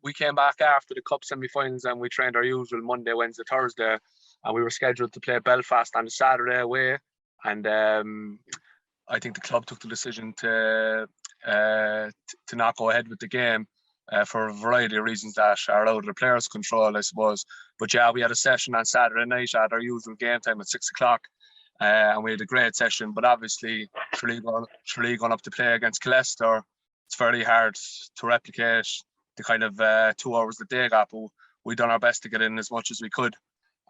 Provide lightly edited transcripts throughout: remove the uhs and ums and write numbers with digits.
we came back after the cup semi-finals and we trained our usual Monday, Wednesday, Thursday, and we were scheduled to play Belfast on the Saturday away. And I think the club took the decision to not go ahead with the game for a variety of reasons that are out of the players' control, I suppose. But yeah, we had a session on Saturday night at our usual game time at 6 o'clock. And we had a great session, but obviously Tralee going up to play against Colester, it's very hard to replicate the kind of 2 hours that they got, but we done our best to get in as much as we could,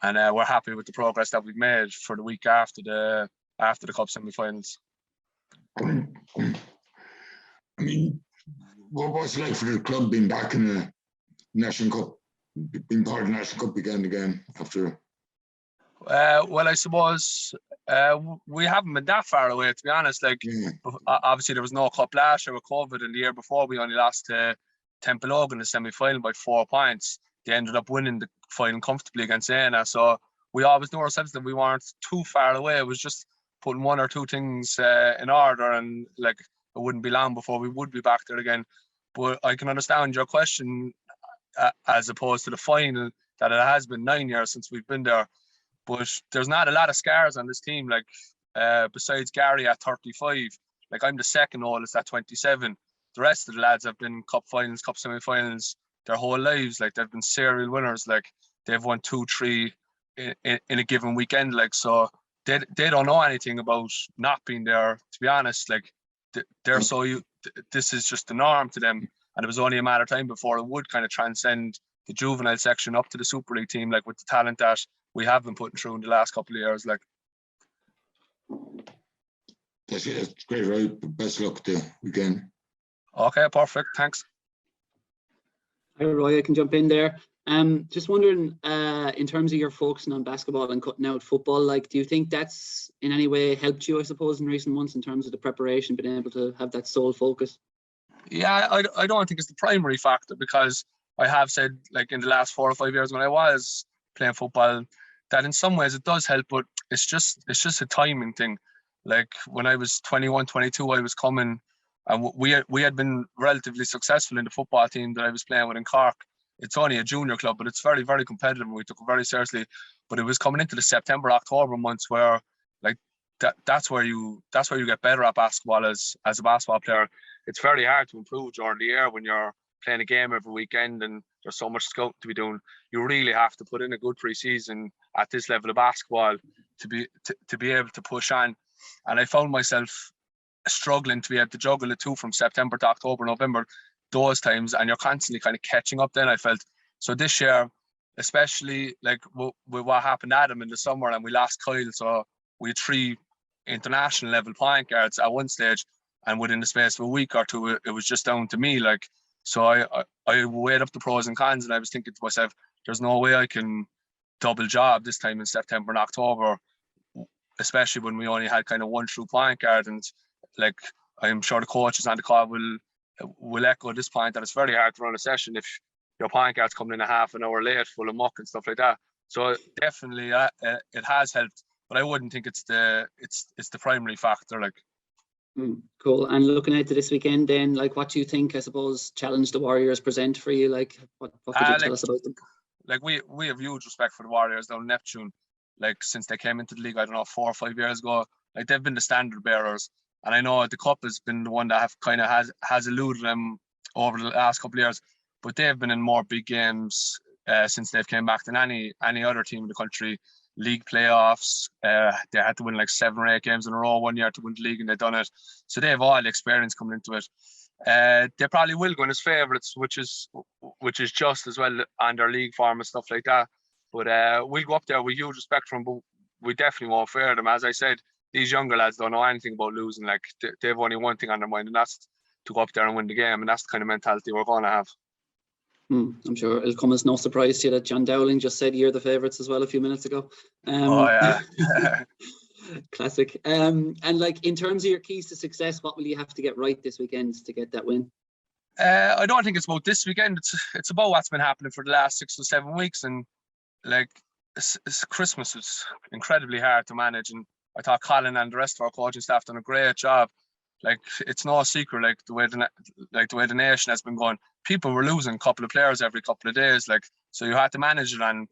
and we're happy with the progress that we've made for the week after the cup semi-finals. I mean, what's it like for the club being back in the National Cup, being part of the National Cup again after? Well, I suppose we haven't been that far away, to be honest. Like, obviously there was no cup last year with COVID, and the year before we only lost to Templeogue in the semi-final by 4 points. They ended up winning the final comfortably against C&S. So we always knew ourselves that we weren't too far away. It was just putting 1 or 2 things in order, and like it wouldn't be long before we would be back there again. But I can understand your question as opposed to the final, that it has been 9 years since we've been there. But there's not a lot of scars on this team. Like, besides Gary at 35, like I'm the second oldest at 27. The rest of the lads have been cup finals, cup semi-finals their whole lives. Like, they've been serial winners. Like, they've won 2-3 in a given weekend. Like, so they don't know anything about not being there, to be honest. Like, they're this is just the norm to them. And it was only a matter of time before it would kind of transcend the juvenile section up to the Super League team, like with the talent that we have been putting through in the last couple of years. Like, that's great, right? Best of luck the weekend. Okay, perfect. Thanks. Hi, Roy. I can jump in there. Just wondering, in terms of your focusing on basketball and cutting out football, like, do you think that's in any way helped you, I suppose, in recent months in terms of the preparation, being able to have that sole focus? Yeah, I don't think it's the primary factor, because I have said, like, in the last 4 or 5 years when I was playing football, that in some ways it does help, but it's just a timing thing. Like, when I was 21, 22, I was coming, and we had been relatively successful in the football team that I was playing with in Cork. It's only a junior club, but it's very, very competitive, and we took it very seriously. But it was coming into the September, October months where, like, that's where you get better at basketball as a basketball player. It's very hard to improve during the year when you're playing a game every weekend and there's so much scouting to be doing. You really have to put in a good pre-season at this level of basketball to be able to push on. And I found myself struggling to be able to juggle the two from September to October, November, those times, and you're constantly kind of catching up then, I felt. So this year, especially, like, with what happened to Adam in the summer, and we lost Kyle, so we had 3 international level point guards at one stage, and within the space of a week or two, it was just down to me. Like, so I weighed up the pros and cons, and I was thinking to myself, there's no way I can double job this time in September and October, especially when we only had kind of 1 true point guard. And like, I'm sure the coaches on the call will echo this point, that it's very hard to run a session if your point guard's coming in a half an hour late, full of muck and stuff like that. So definitely it has helped, but I wouldn't think it's the primary factor. Like. Cool. And looking ahead to this weekend, then, like, what do you think, I suppose, challenge the Warriors present for you? Like, what could you tell us about them? Like, we have huge respect for the Warriors down in Neptune. Like, since they came into the league, I don't know, 4 or 5 years ago, like, they've been the standard bearers. And I know the cup has been the one that have kind of has eluded them over the last couple of years, but they've been in more big games since they've came back than any other team in the country. League playoffs, they had to win like 7 or 8 games in a row one year to win the league, and they've done it. So they have all the experience coming into it. They probably will go in as favourites, which is just as well on their league form and stuff like that. But we'll go up there with huge respect for them, but we definitely won't fear them. As I said, these younger lads don't know anything about losing. Like, they've only one thing on their mind, and that's to go up there and win the game. And that's the kind of mentality we're going to have. I'm sure it'll come as no surprise to you that John Dowling just said you're the favourites as well a few minutes ago. Oh yeah. Classic. And like, in terms of your keys to success, what will you have to get right this weekend to get that win? I don't think it's about this weekend. It's about what's been happening for the last 6 or 7 weeks. And like, Christmas was incredibly hard to manage. And I thought Colin and the rest of our coaching staff done a great job. like it's no secret, like the way the nation has been going, people were losing a couple of players every couple of days, like, so you had to manage it on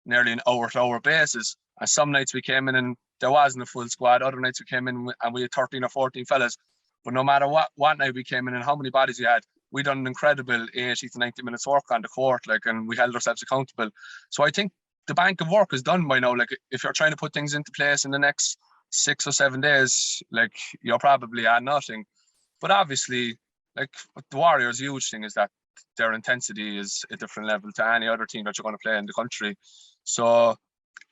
nearly an hour-to-hour basis. And some nights we came in and there wasn't a full squad. Other nights we came in and we had 13 or 14 fellas. But no matter what night we came in and how many bodies we had, we done an incredible 80 to 90 minutes work on the court, like, and we held ourselves accountable. So I think the bank of work is done by now. Like, if you're trying to put things into place in the next 6 or 7 days, like, you're probably at nothing. But obviously, like, the Warriors' huge thing is that their intensity is a different level to any other team that you're going to play in the country. So,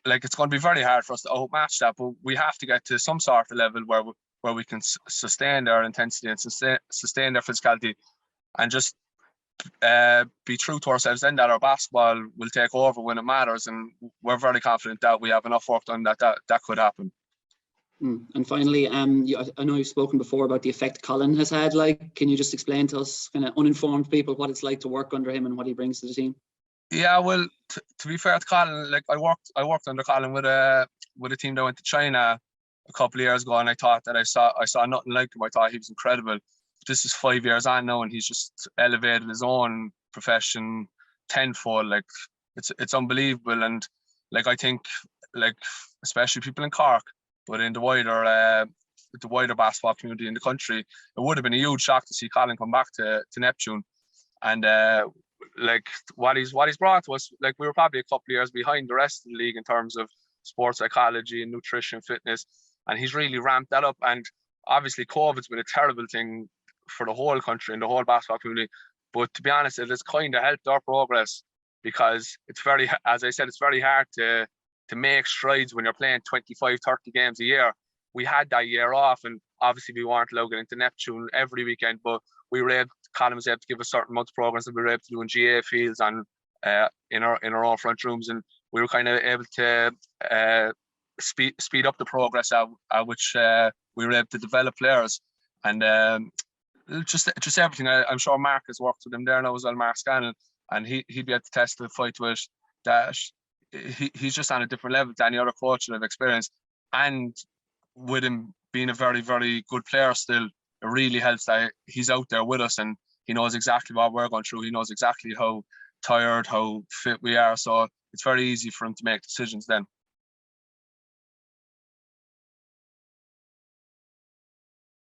like, it's going to be very hard for us to outmatch that, but we have to get to some sort of level where we can sustain their intensity and sustain their physicality, and just be true to ourselves then that our basketball will take over when it matters. And we're very confident that we have enough work done that could happen. And finally, I know you've spoken before about the effect Colin has had. Like, can you just explain to us, kind of uninformed people, what it's like to work under him and what he brings to the team? Yeah, well, to be fair to Colin, like, I worked under Colin with a team that went to China a couple of years ago, and I thought that I saw nothing like him. I thought he was incredible. This is 5 years on now, and he's just elevated his own profession tenfold. Like, it's unbelievable. And like, I think, like, especially people in Cork, but in the wider basketball community in the country, it would have been a huge shock to see Colin come back to Neptune. And like, what he's brought to us, like, we were probably a couple of years behind the rest of the league in terms of sports psychology and nutrition, fitness, and he's really ramped that up. And obviously COVID's been a terrible thing for the whole country and the whole basketball community, but to be honest, it has kind of helped our progress, because it's very, as I said, it's very hard to make strides when you're playing 25, 30 games a year. We had that year off, and obviously we weren't allowed to get into Neptune every weekend, but Colin was able to give a certain amount of programs that we were able to do in GA fields and in our own front rooms, and we were kind of able to speed up the progress at which we were able to develop players. And just everything. I'm sure Mark has worked with him there now as well, Mark Scanlon, and he'd be able to testify to it that he's just on a different level to any other coach that I've experienced. And with him being a very, very good player still, it really helps that he's out there with us and he knows exactly what we're going through. He knows exactly how tired, how fit we are. So it's very easy for him to make decisions then.